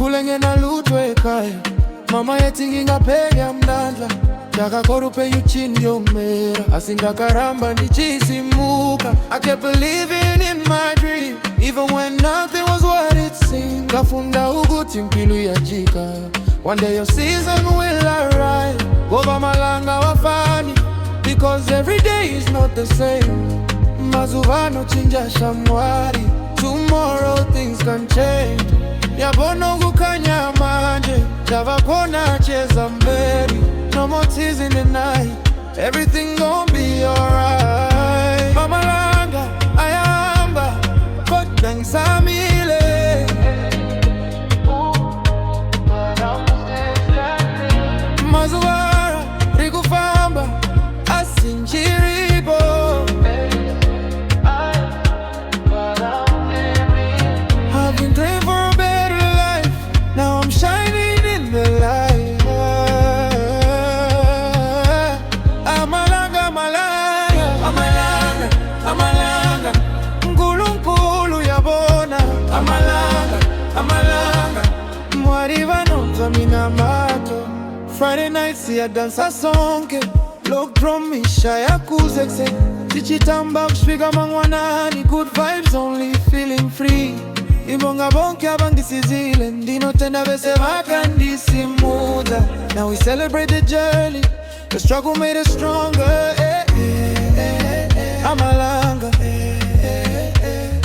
kulenge na lutwe ekaya mama yetinginga pega mndandla ndakakorupe yuchindi omera asi ndakaramba ndichisimuka. I kept believing in my dream even when nothing was what it seemed. Ngafunda ukuthi impilo iyajika, one day your season will arrive. Ngoba malanga wafani because every day is not the same. Mazuvano chinja shamwari, tomorrow things can change. Yabona ukukanya manje, javakona cheza mberi. No more tears in the night, everything gon' be alright. Mama langa, ayamba, kodang samile. Mazuara, rigufamba, asinjiribo. I've been praying for a better life, now I'm shining in the light. Friday night siyadansa sonke lokudromisha yakuzekse tichitamba kusvika mangwanani. Good vibes only, feeling free. Ibonga bonke abangisizile ndinotenda bese vakandisimuda. Now we celebrate the journey, the struggle made us stronger. Amalanga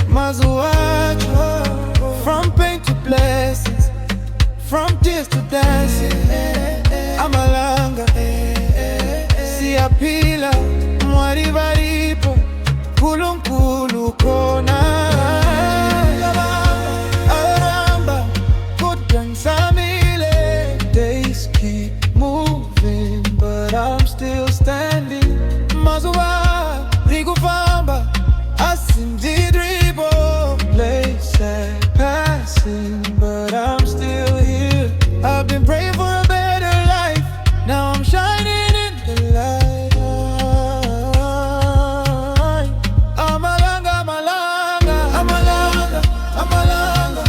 mazuacho, from pain to blessings, from tears to dancing. Amalanga siyapila mwarivaripo kulunkulu kona. Aramba kudangsamile. Days keep moving but I'm still standing. Mazuwa rigufamba asindidribo. Place passing but I'm still here. I've been praying for a better life, now I'm shining in the light. Amalanga, amalanga, amalanga, amalanga,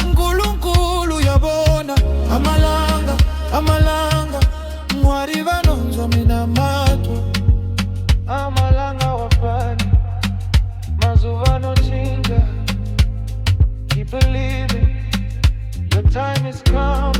nkulunkulu yabona. Amalanga, amalanga, mwarivano nzomina mato. Amalanga wafani, mazuvano chinga. Keep believing, your time is coming.